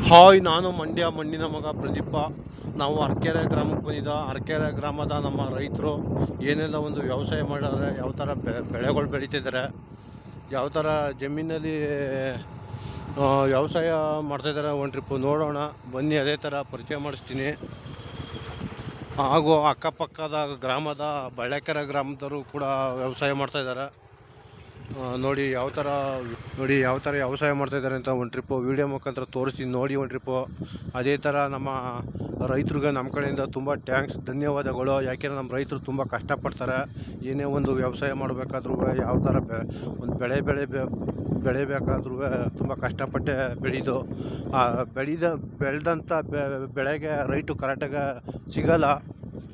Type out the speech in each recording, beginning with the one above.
Hi, ನಾನು ಮಂಡ್ಯ ಮಣ್ಣಿನ ಮಗ ಪ್ರದೀಪ. ನಾವು ಅರಕೆರೆ ಗ್ರಾಮಕ್ಕೆ ಬಂದಿದ್ದ. ಅರಕೆರೆ ಗ್ರಾಮದ ನಮ್ಮ ರೈತರು ಏನೆಲ್ಲ ಒಂದು ವ್ಯವಸಾಯ ಮಾಡಿದ್ರೆ, ಯಾವ ಥರ ಬೆಳೆಗಳು ಬೆಳೀತಿದ್ದಾರೆ, ಯಾವ ಥರ ಜಮೀನಲ್ಲಿ ವ್ಯವಸಾಯ ಮಾಡ್ತಾಯಿದ್ದಾರೆ, ಒಂದು ಟ್ರಿಪ್ಪು ನೋಡೋಣ ಬನ್ನಿ. ಅದೇ ಥರ ಪರಿಚಯ ಮಾಡಿಸ್ತೀನಿ. ಹಾಗೂ ಅಕ್ಕಪಕ್ಕದ ಗ್ರಾಮದ ಬಳ್ಳಕೆರೆ ಗ್ರಾಮದವರು ಕೂಡ ವ್ಯವಸಾಯ ಮಾಡ್ತಾಯಿದ್ದಾರೆ. ನೋಡಿ ಯಾವ ಥರ ವ್ಯವಸಾಯ ಮಾಡ್ತಾಯಿದ್ದಾರೆ ಅಂತ ಒಂದು ಟ್ರಿಪ್ಪು ವೀಡಿಯೋ ಮುಖಾಂತರ ತೋರಿಸ್ತೀನಿ. ನೋಡಿ ಒಂದು ಟ್ರಿಪ್ಪು. ಅದೇ ಥರ ನಮ್ಮ ರೈತರಿಗೆ ನಮ್ಮ ಕಡೆಯಿಂದ ತುಂಬ ಥ್ಯಾಂಕ್ಸ್, ಧನ್ಯವಾದಗಳು. ಯಾಕೆಂದರೆ ನಮ್ಮ ರೈತರು ತುಂಬ ಕಷ್ಟಪಡ್ತಾರೆ. ಏನೇ ಒಂದು ವ್ಯವಸಾಯ ಮಾಡಬೇಕಾದ್ರೂ, ಯಾವ ಥರ ಒಂದು ಬೆಳೆಬೇಕಾದ್ರೂ ತುಂಬ ಕಷ್ಟಪಟ್ಟೆ ಬೆಳೆದಂಥ ಬೆಳೆಗೆ ರೈಟು ಕರೆಕ್ಟಾಗಿ ಸಿಗಲ್ಲ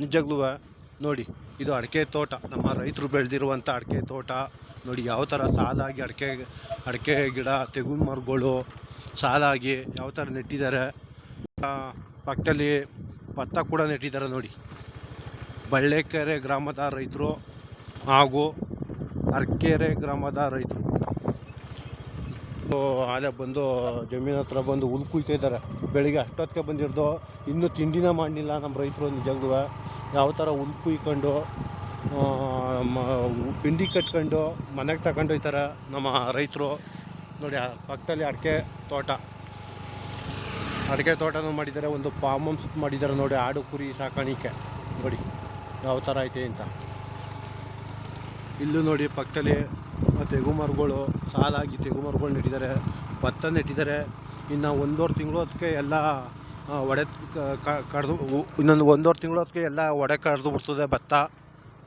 ನಿಜವಾಗ್ಲೂ. ನೋಡಿ, ಇದು ಅಡಿಕೆ ತೋಟ, ನಮ್ಮ ರೈತರು ಬೆಳೆದಿರುವಂಥ ಅಡಿಕೆ ತೋಟ. ನೋಡಿ ಯಾವ ಥರ ಸಾಲಾಗಿ ಅಡಿಕೆ ಗಿಡ, ತೆಂಗಿನ ಮರಗಳು ಸಾಲಾಗಿ ಯಾವ ಥರ ನೆಟ್ಟಿದ್ದಾರೆ. ಪಕ್ಕದಲ್ಲಿ ಭತ್ತ ಕೂಡ ನೆಟ್ಟಿದ್ದಾರೆ. ನೋಡಿ, ಬಳ್ಳಕೆರೆ ಗ್ರಾಮದ ರೈತರು ಹಾಗೂ ಅರಕೆರೆ ಗ್ರಾಮದ ರೈತರು ಅಲ್ಲೇ ಬಂದು ಜಮೀನು ಹತ್ರ ಬಂದು ಹುಲ್ ಕುಯ್ತಾ ಇದ್ದಾರೆ. ಬೆಳಿಗ್ಗೆ ಅಷ್ಟೊತ್ತಿಗೆ ಬಂದಿರೋದು, ಇನ್ನೂ ತಿಂಡಿನ ಮಾಡಲಿಲ್ಲ ನಮ್ಮ ರೈತರು. ನಿಜವಾಗ್ಲೂ ಯಾವ ಥರ ಹುಲ್ ಕುಯ್ಕೊಂಡು ಪಿಂಡಿ ಕಟ್ಕೊಂಡು ಮನೆಗೆ ತಗೊಂಡು ಹೋಗ್ತಾರೆ ನಮ್ಮ ರೈತರು. ನೋಡಿ, ಪಕ್ಕದಲ್ಲಿ ಅಡಿಕೆ ತೋಟನೂ ಮಾಡಿದ್ದಾರೆ, ಒಂದು ಫಾರ್ಮ್ ಹೌಸ್ ಮಾಡಿದ್ದಾರೆ. ನೋಡಿ, ಆಡು ಕುರಿ ಸಾಕಾಣಿಕೆ ನೋಡಿ ಯಾವ ಥರ ಐತೆ ಅಂತ. ಇಲ್ಲೂ ನೋಡಿ ಪಕ್ಕದಲ್ಲಿ ತೆಂಗು ಮರಗಳು ಸಾಲಾಗಿ ಮರಗಳು ನೆಟ್ಟಿದ್ದಾರೆ, ಭತ್ತ ನೆಟ್ಟಿದ್ದಾರೆ. ಇನ್ನು 1.5 ತಿಂಗಳು ಹೊತ್ತಿಗೆ ಎಲ್ಲ ಇನ್ನೊಂದು 1.5 ತಿಂಗಳು ಹೊತ್ತಿಗೆ ಎಲ್ಲ ಕಡ್ದು ಬಿಡ್ತದೆ ಭತ್ತ.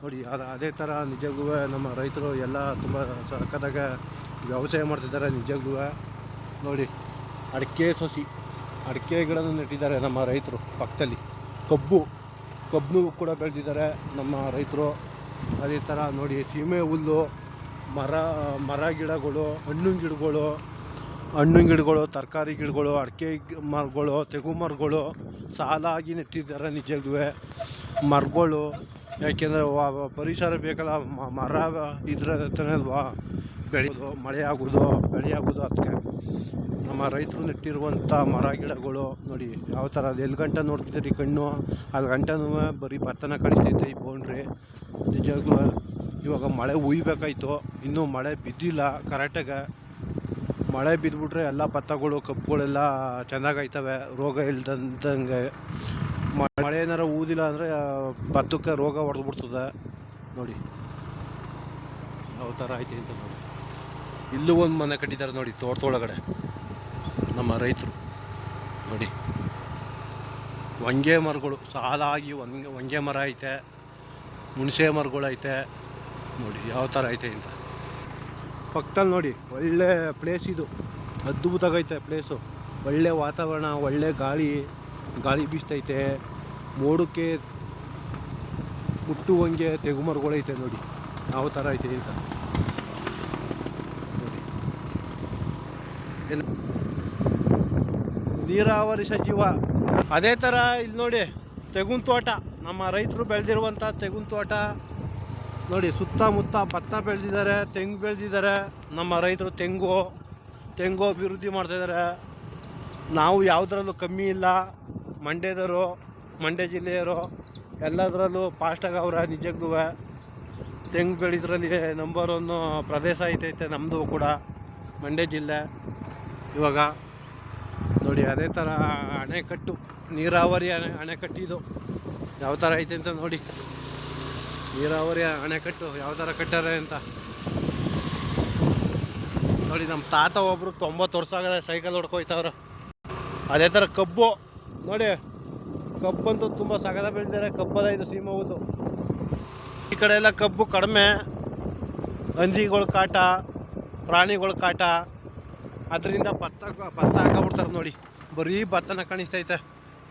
ನೋಡಿ, ಅದೇ ಥರ ನಿಜವಾಗ್ಲೂ ನಮ್ಮ ರೈತರು ಎಲ್ಲ ತುಂಬ ಸಕ್ಕತ್ತಾಗ ವ್ಯವಸಾಯ ಮಾಡ್ತಿದ್ದಾರೆ ನಿಜವಾಗ್ಲೂ. ನೋಡಿ, ಅಡಿಕೆ ಗಿಡನೂ ನೆಟ್ಟಿದ್ದಾರೆ ನಮ್ಮ ರೈತರು. ಪಕ್ಕದಲ್ಲಿ ಕಬ್ಬು ಕೂಡ ಬೆಳೆದಿದ್ದಾರೆ ನಮ್ಮ ರೈತರು. ಅದೇ ಥರ ನೋಡಿ, ಸೀಮೆ ಹುಲ್ಲು, ಮರ ಗಿಡಗಳು, ಹಣ್ಣಿನ ಗಿಡಗಳು, ತರಕಾರಿ ಗಿಡಗಳು, ಅಡಿಕೆ ಮರಗಳು, ತೆಂಗು ಮರಗಳು ಸಾಲಾಗಿ ನೆಟ್ಟಿದ್ದಾರೆ ನಿಜವಾಗ್ಲೂ ಮರಗಳು. ಯಾಕೆಂದರೆ ಪರಿಸರ ಬೇಕಲ್ಲ, ಮರ ಇದ್ರೆ ಅಲ್ವಾ ಬೆಳೆಯೋದು, ಮಳೆ ಆಗೋದು, ಬೆಳೆ ಆಗೋದು. ಅದಕ್ಕೆ ನಮ್ಮ ರೈತರು ನೆಟ್ಟಿರುವಂಥ ಮರ ಗಿಡಗಳು ನೋಡಿ ಯಾವ ಥರ. ಅದು ಎಲ್ಲಿ ಗಂಟೆ ನೋಡ್ತಿದ್ದೀರಿ ಕಣ್ಣು, ಅದು ಗಂಟೆನೂ ಬರೀ ಭತ್ತನ ಕಳಿಸ್ತೈತೆ ಈ ಬೌಂಡ್ರಿ. ನಿಜವಾಗ್ಲೂ ಇವಾಗ ಮಳೆ ಹುಯ್ಬೇಕಾಯ್ತು, ಇನ್ನೂ ಮಳೆ ಬಿದ್ದಿಲ್ಲ ಕರೆಕ್ಟಾಗಿ. ಮಳೆ ಬಿದ್ದುಬಿಟ್ರೆ ಎಲ್ಲ ಭತ್ತಗಳು, ಕಬ್ಬುಗಳೆಲ್ಲ ಚೆನ್ನಾಗೈತವೆ, ರೋಗ ಇಲ್ದಂಗೆ. ಮಳೆ ಏನಾರ ಊದಿಲ್ಲ ಅಂದರೆ ಭತ್ತಕ್ಕೆ ರೋಗ ಹೊಡೆದ್ಬಿಡ್ತದೆ. ನೋಡಿ ಯಾವ ಥರ ಐತೆ ಅಂತ. ನೋಡಿ, ಇಲ್ಲೂ ಒಂದು ಮನೆ ಕಟ್ಟಿದ್ದಾರೆ ನೋಡಿ ತೋಟದೊಳಗಡೆ ನಮ್ಮ ರೈತರು. ನೋಡಿ, ಹೊಂಗೆ ಮರಗಳು ಸಾಲಾಗಿ ಹೊಂಗೆ ಮರ ಐತೆ, ಹುಣಸೆ ಮರಗಳು ಐತೆ. ನೋಡಿ ಯಾವ ಥರ ಐತೆ ಅಂತ. ಪಕ್ಕದಲ್ಲಿ ನೋಡಿ ಒಳ್ಳೆ ಪ್ಲೇಸ್, ಇದು ಅದ್ಭುತವಾಗೈತೆ ಪ್ಲೇಸು. ಒಳ್ಳೆ ವಾತಾವರಣ, ಒಳ್ಳೆ ಗಾಳಿ ಬೀಸ್ತೈತೆ. ಮೋಡಕ್ಕೆ ಹುಟ್ಟುವಂಗೆ ತೆಂಗು ಮರಗಳು ಐತೆ. ನೋಡಿ ಯಾವ ಥರ ಐತೆ ಅಂತ. ನೋಡಿ, ನೀರಾವರಿ ಸಜೀವ. ಅದೇ ಥರ ಇಲ್ಲಿ ನೋಡಿ ತೆಂಗಿನ ತೋಟ, ನಮ್ಮ ರೈತರು ಬೆಳೆದಿರುವಂಥ ತೆಂಗಿನ ತೋಟ. ನೋಡಿ, ಸುತ್ತಮುತ್ತ ಭತ್ತ ಬೆಳೆದಿದ್ದಾರೆ, ತೆಂಗು ಬೆಳೆದಿದ್ದಾರೆ ನಮ್ಮ ರೈತರು. ತೆಂಗು ಅಭಿವೃದ್ಧಿ ಮಾಡ್ತಾಯಿದ್ದಾರೆ. ನಾವು ಯಾವುದ್ರಲ್ಲೂ ಕಮ್ಮಿ ಇಲ್ಲ. ಮಂಡ್ಯ ಜಿಲ್ಲೆಯವರು ಎಲ್ಲದರಲ್ಲೂ ಫಾಸ್ಟಾಗಿ ಅವರ ನಿಜಕ್ಕೂ ತೆಂಗು ಬೆಳೆದ್ರಲ್ಲಿ ನಂಬರ್ 1 ಪ್ರದೇಶ ಐತೈತೆ ನಮ್ಮದು ಕೂಡ ಮಂಡ್ಯ ಜಿಲ್ಲೆ. ಇವಾಗ ನೋಡಿ, ಅದೇ ಥರ ಅಣೆಕಟ್ಟು, ನೀರಾವರಿ ಅಣೆಕಟ್ಟಿದು ಯಾವ ಥರ ಐತೆ ಅಂತ ನೋಡಿ. ನೀರಾವರಿ ಅಣೆಕಟ್ಟು ಯಾವ ಥರ ಕಟ್ಟಾರೆ ಅಂತ ನೋಡಿ. ನಮ್ಮ ತಾತ ಒಬ್ಬರು 90 ವರ್ಷ ಆಗದೆ ಸೈಕಲ್ ಹೊಡ್ಕೊಯ್ತವ್ರು. ಅದೇ ಥರ ಕಬ್ಬು ನೋಡಿ, ಕಬ್ಬಂತೂ ತುಂಬ ಸಗದ ಬೆಳೆದಿದ್ದಾರೆ. ಕಬ್ಬದ ಇದು ಸೀಮೆ ಹುಲ್ಲು. ಈ ಕಡೆ ಎಲ್ಲ ಕಬ್ಬು ಕಡಿಮೆ, ಹಂದಿಗಳ ಕಾಟ, ಪ್ರಾಣಿಗಳ ಕಾಟ, ಅದರಿಂದ ಭತ್ತ ಹಾಕಬಿಡ್ತಾರೆ. ನೋಡಿ, ಬರೀ ಭತ್ತನ ಕಾಣಿಸ್ತೈತೆ.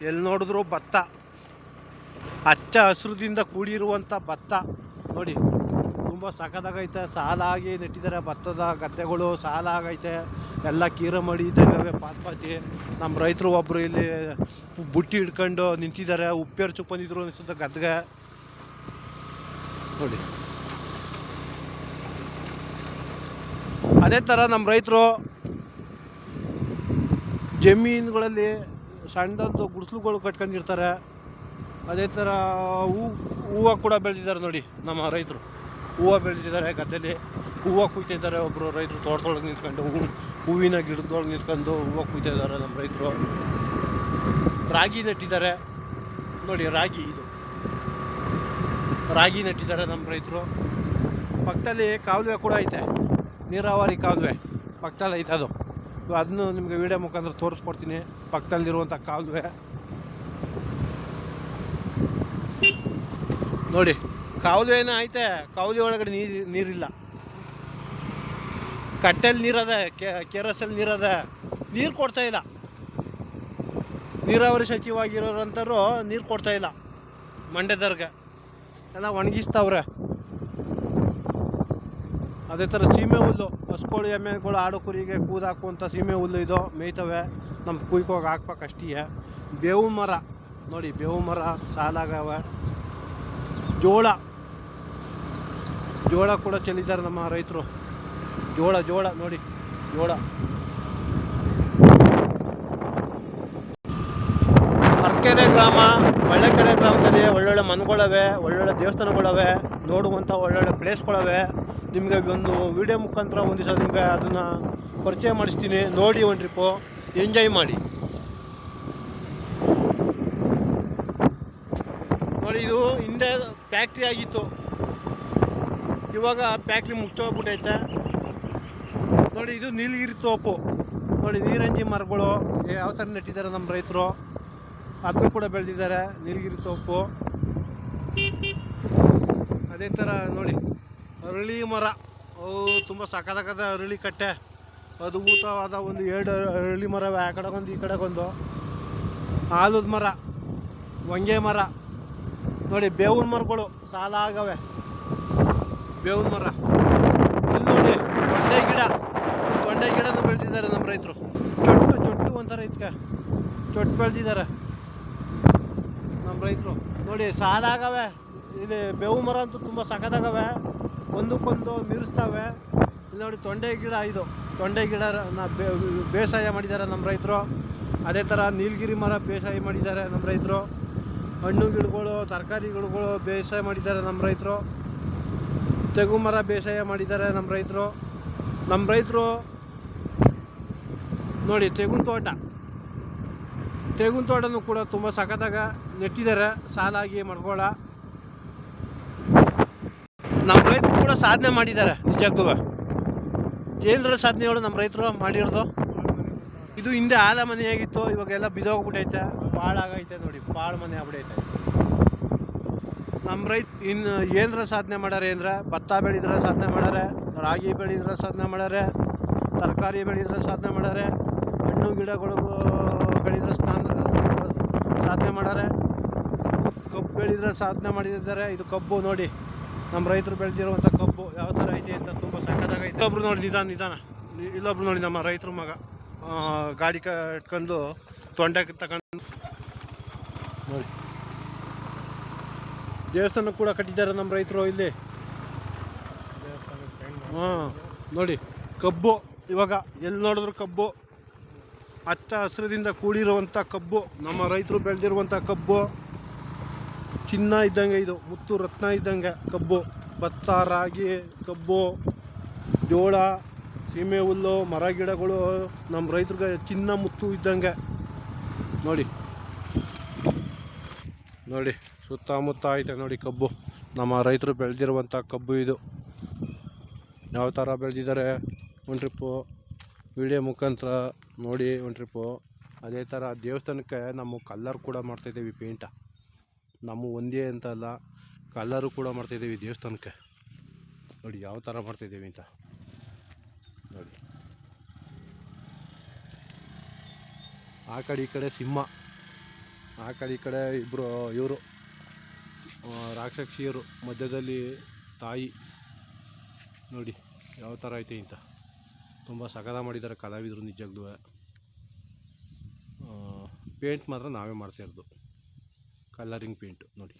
ಎಲ್ಲಿ ನೋಡಿದ್ರು ಭತ್ತ, ಹಚ್ಚ ಹಸಿರದಿಂದ ಕೂಡಿರುವಂಥ ಭತ್ತ. ನೋಡಿ ತುಂಬ ಸಖತ್ತಾಗೈತೆ. ಸಾಲಾಗಿ ನೆಟ್ಟಿದ್ದಾರೆ ಭತ್ತದ ಗದ್ದೆಗಳು, ಸಾಲಾಗೈತೆ. ಎಲ್ಲ ಕೀರ ಮಡಿ ಇದ್ದಾವೆ ಪಾತಿ. ನಮ್ಮ ರೈತರು ಒಬ್ಬರು ಇಲ್ಲಿ ಬುಟ್ಟಿ ಹಿಡ್ಕೊಂಡು ನಿಂತಿದ್ದಾರೆ. ಉಪ್ಪೆರ್ಚಕ್ಕೆ ಬಂದಿದ್ರು ಅನಿಸುತ್ತೆ ಗದ್ದೆಗೆ. ನೋಡಿ, ಅದೇ ಥರ ನಮ್ಮ ರೈತರು ಜಮೀನುಗಳಲ್ಲಿ ಸಣ್ಣದೊಂದು ಗುಡಿಸ್ಲುಗಳು ಕಟ್ಕೊಂಡಿರ್ತಾರೆ. ಅದೇ ಥರ ಹೂವು ಕೂಡ ಬೆಳೆದಿದ್ದಾರೆ ನೋಡಿ ನಮ್ಮ ರೈತರು. ಹೂವು ಬೆಳೆದಿದ್ದಾರೆ, ಗದ್ದೆಲಿ ಹೂವು ಕುಯ್ತಿದ್ದಾರೆ. ಒಬ್ಬರು ರೈತರು ತೋಟದೊಳಗೆ ನಿಂತ್ಕೊಂಡು ಹೂವಿನ ಗಿಡದೊಳಗೆ ನಿಂತ್ಕೊಂಡು ಹೂವು ಕುಯ್ತಿದ್ದಾರೆ ನಮ್ಮ ರೈತರು. ರಾಗಿ ನೆಟ್ಟಿದ್ದಾರೆ ನೋಡಿ, ರಾಗಿ ನೆಟ್ಟಿದ್ದಾರೆ ನಮ್ಮ ರೈತರು. ಪಕ್ಕದಲ್ಲಿ ಕಾಲುವೆ ಕೂಡ ಐತೆ, ನೀರಾವರಿ ಕಾಲುವೆ ಪಕ್ಕದಲ್ಲಿ ಐತೆ. ಅದನ್ನು ನಿಮಗೆ ವಿಡಿಯೋ ಮುಖಾಂತರ ತೋರಿಸ್ಕೊಡ್ತೀನಿ. ಪಕ್ಕದಲ್ಲಿರುವಂಥ ಕಾಲುವೆ ನೋಡಿ, ಕಾಲುವೆನೇ ಐತೆ. ಕಾಲುವೆ ಒಳಗಡೆ ನೀರಿಲ್ಲ. ಕಟ್ಟೆಲ್ಲಿ ನೀರದ, ಕೆರಸಲ್ಲಿ ನೀರದ, ನೀರು ಕೊಡ್ತಾಯಿಲ್ಲ. ನೀರಾವರಿ ಸಚಿವಾಗಿರೋರಂಥವ್ರು ನೀರು ಕೊಡ್ತಾಯಿಲ್ಲ. ಮಂಡ್ಯದವ್ರಿಗೆ ಎಲ್ಲ ಒಣಗಿಸ್ತಾವ್ರೆ. ಅದೇ ಥರ ಸೀಮೆ ಹುಲ್ಲು, ಹಸುಗಳು ಎಮ್ಮೆಗಳು ಆಡು ಕುರಿಗೆ ಕೂದಾಕುವಂಥ ಸೀಮೆ ಹುಲ್ಲು ಇದು ಮೇಯ್ತವೆ. ನಮ್ಮ ಕುಯ್ಕೋಗಿ ಹಾಕ್ಬೇಕಷ್ಟೇ. ಬೇವು ಮರ ನೋಡಿ, ಬೇವು ಮರ ಸಾಲಾಗವೆ. ಜೋಳ ಕೂಡ ಚೆಲ್ಲಿದ್ದಾರೆ ನಮ್ಮ ರೈತರು. ಜೋಳ ನೋಡಿ, ಅರಕೆರೆ ಗ್ರಾಮ, ಒಳ್ಳೆಕೆರೆ ಗ್ರಾಮದಲ್ಲಿ ಒಳ್ಳೊಳ್ಳೆ ಮನೆಗಳವೆ, ಒಳ್ಳೊಳ್ಳೆ ದೇವಸ್ಥಾನಗಳವೆ, ನೋಡುವಂಥ ಒಳ್ಳೊಳ್ಳೆ ಪ್ಲೇಸ್ಗಳವೆ. ನಿಮಗೆ ಒಂದು ವಿಡಿಯೋ ಮುಖಾಂತರ ಒಂದು ದಿವಸ ನಿಮಗೆ ಅದನ್ನು ಪರಿಚಯ ಮಾಡಿಸ್ತೀನಿ. ನೋಡಿ, ಒಂದು ಟ್ರಿಪ್ಪು ಎಂಜಾಯ್ ಮಾಡಿ. ನೋಡಿ, ಇದು ಹಿಂದೆ ಫ್ಯಾಕ್ಟ್ರಿ ಆಗಿತ್ತು. ಇವಾಗ ಫ್ಯಾಕ್ಟ್ರಿ ಮುಚ್ಚೋಗ್ಬಿಟ್ಟೈತೆ ನೋಡಿ. ಇದು ನೀಲಗಿರಿ ತೋಪು ನೋಡಿ, ನೀರಂಜಿ ಮರಗಳು ಯಾವ ಥರ ನೆಟ್ಟಿದ್ದಾರೆ ನಮ್ಮ ರೈತರು. ಅದನ್ನು ಕೂಡ ಬೆಳೆದಿದ್ದಾರೆ, ನೀಲಗಿರಿ ತೋಪು. ಅದೇ ಥರ ನೋಡಿ, ಅರಳಿ ಮರ, ಅವು ತುಂಬ ಸಖತ್ತಾದ ಅರಳಿ ಕಟ್ಟೆ, ಅದ್ಭುತವಾದ ಒಂದು 2 ಅರಳಿ ಮರವೆ. ಆ ಕಡೆಗೊಂದು ಈ ಕಡೆಗೊಂದು. ಆಲದ ಮರ, ಹೊಂಗೆ ಮರ ನೋಡಿ, ಬೇವಿನ ಮರಗಳು ಸಾಲ ಆಗವೆ. ಬೇವಿನ ಮರ ಇಲ್ಲಿ ನೋಡಿ, ತೊಂಡೆ ಗಿಡನೂ ಬೆಳೆದಿದ್ದಾರೆ ನಮ್ಮ ರೈತರು. ಚೊಟ್ಟು ಅಂತಾರೆ ಇದಕ್ಕೆ, ಚೊಟ್ಟು ಬೆಳೆದಿದ್ದಾರೆ ನಮ್ಮ ರೈತರು ನೋಡಿ. ಸಾಲ ಆಗವೆ. ಇಲ್ಲಿ ಬೇವು ಮರ ಅಂತೂ ತುಂಬ ಸಖತ್ತಾಗವೆ, ಒಂದಕ್ಕೊಂದು ಮೀರಿಸ್ತವೆ. ಇಲ್ಲಿ ನೋಡಿ, ತೊಂಡೆ ಗಿಡ ಬೇಸಾಯ ಮಾಡಿದ್ದಾರೆ ನಮ್ಮ ರೈತರು. ಅದೇ ಥರ ನೀಲಗಿರಿ ಮರ ಬೇಸಾಯ ಮಾಡಿದ್ದಾರೆ ನಮ್ಮ ರೈತರು. ಹಣ್ಣು ಗಿಡಗಳು, ತರಕಾರಿ ಗಿಡಗಳು ಬೇಸಾಯ ಮಾಡಿದ್ದಾರೆ ನಮ್ಮ ರೈತರು. ತೆಂಗು ಮರ ಬೇಸಾಯ ಮಾಡಿದ್ದಾರೆ ನಮ್ಮ ರೈತರು. ನೋಡಿ, ತೆಂಗಿನ ತೋಟನೂ ಕೂಡ ತುಂಬ ಸಖತ್ತಾಗ ನೆಟ್ಟಿದ್ದಾರೆ, ಸಾಲಾಗಿ ಮಡ್ಕೊಳ. ನಮ್ಮ ರೈತರು ಕೂಡ ಸಾಧನೆ ಮಾಡಿದ್ದಾರೆ ನಿಜಕ್ಕೂ. ಏನರ ಸಾಧನೆಗಳು ನಮ್ಮ ರೈತರು ಮಾಡಿರೋದು. ಇದು ಹಿಂದೆ ಆದ ಮನೆಯಾಗಿತ್ತು, ಇವಾಗೆಲ್ಲ ಬಿದ್ದೋಗ್ಬಿಟ್ಟೈತೆ, ಪಾಳಾಗೈತೆ ನೋಡಿ, ಪಾಳು ಮನೆ ಆಗ್ಬಿಟ್ಟೈತೆ. ನಮ್ಮ ರೈತ ಇನ್ನು ಏನರ ಸಾಧನೆ ಮಾಡ್ಯಾರೆ ಅಂದರೆ, ಭತ್ತ ಬೆಳೆದ್ರೆ ಸಾಧನೆ ಮಾಡ್ಯಾರೆ, ರಾಗಿ ಬೆಳೆದ್ರೆ ಸಾಧನೆ ಮಾಡ್ಯಾರೆ, ತರಕಾರಿ ಬೆಳೆದ್ರೆ ಸಾಧನೆ ಮಾಡ್ಯಾರೆ, ಹಣ್ಣು ಗಿಡಗಳು ಬೆಳೆದ್ರೆ ಸಾಧನೆ ಮಾಡ್ಯಾರೆ, ಕಬ್ಬು ಬೆಳೆದ್ರೆ ಸಾಧನೆ ಮಾಡಿದ್ದಾರೆ. ಇದು ಕಬ್ಬು ನೋಡಿ, ನಮ್ಮ ರೈತರು ಬೆಳೆದಿರುವಂಥ ಕಬ್ಬು ಯಾವ ಥರ ಐತೆ ಅಂತ ತುಂಬ ಸಖತ್ತಾಗೈತೆ. ಇಲ್ಲೊಬ್ರು ನೋಡಿ, ನಿಧಾನ ಇಲ್ಲೊಬ್ರು ನೋಡಿ, ನಮ್ಮ ರೈತರ ಮಗ ಗಾಡಿ ಇಟ್ಕೊಂಡು ತೊಂಡೆ ತಗೊಂಡು ನೋಡಿ. ದೇವಸ್ಥಾನ ಕೂಡ ಕಟ್ಟಿದ್ದಾರೆ ನಮ್ಮ ರೈತರು ಇಲ್ಲಿ. ನೋಡಿ, ಕಬ್ಬು ಇವಾಗ ಎಲ್ಲಿ ನೋಡಿದ್ರು ಕಬ್ಬು, ಹಚ್ಚ ಹಸಿರದಿಂದ ಕೂಡಿರುವಂಥ ಕಬ್ಬು, ನಮ್ಮ ರೈತರು ಬೆಳೆದಿರುವಂಥ ಕಬ್ಬು. ಚಿನ್ನ ಇದ್ದಂಗೆ ಇದು, ಮುತ್ತು ರತ್ನ ಇದ್ದಂಗೆ ಕಬ್ಬು. ಭತ್ತ, ರಾಗಿ, ಕಬ್ಬು, ಜೋಳ, ಸೀಮೆ ಹುಲ್ಲು, ಮರ ಗಿಡಗಳು ನಮ್ಮ ರೈತರಿಗೆ ಚಿನ್ನ ಮುತ್ತು ಇದ್ದಂಗೆ ನೋಡಿ. ಸುತ್ತಮುತ್ತ ಐತೆ ನೋಡಿ ಕಬ್ಬು, ನಮ್ಮ ರೈತರು ಬೆಳೆದಿರುವಂಥ ಕಬ್ಬು. ಇದು ಯಾವ ಥರ ಬೆಳೆದಿದ್ದಾರೆ ಒಂದು ಟ್ರಿಪ್ಪು ವಿಡಿಯೋ ಮುಖಾಂತರ ನೋಡಿ ಒಂದು ಟ್ರಿಪ್ಪು. ಅದೇ ಥರ ದೇವಸ್ಥಾನಕ್ಕೆ ನಮ್ಮ ಕಲ್ಲರ್ ಕೂಡ ಮಾಡ್ತಾಯಿದ್ದೀವಿ, ಪೇಂಟ ನಮ್ಮ ಒಂದೇ ಅಂತ ಅಲ್ಲ, ಕಲ್ಲರು ಕೂಡ ಮಾಡ್ತಾಯಿದ್ದೀವಿ ದೇವಸ್ಥಾನಕ್ಕೆ. ನೋಡಿ ಯಾವ ಥರ ಮಾಡ್ತಾಯಿದ್ದೀವಿ ಅಂತ ನೋಡಿ. ಆ ಕಡೆ ಈ ಕಡೆ ಸಿಂಹ, ಆ ಕಡೆ ಈ ಕಡೆ ಇಬ್ಬರು ಇವರು ರಾಕ್ಷಸಿಯರು, ಮಧ್ಯದಲ್ಲಿ ತಾಯಿ. ನೋಡಿ ಯಾವ ಥರ ಐತೆ ಅಂತ, ತುಂಬ ಸಗದ ಮಾಡಿದ್ದಾರೆ ಕಲಾವಿದರು ನಿಜವಾಗ್ಲೂ. ಪೇಂಟ್ ಮಾತ್ರ ನಾವೇ ಮಾಡ್ತಾಯಿರೋದು, ಕಲರಿಂಗ್ ಪೇಂಟು ನೋಡಿ.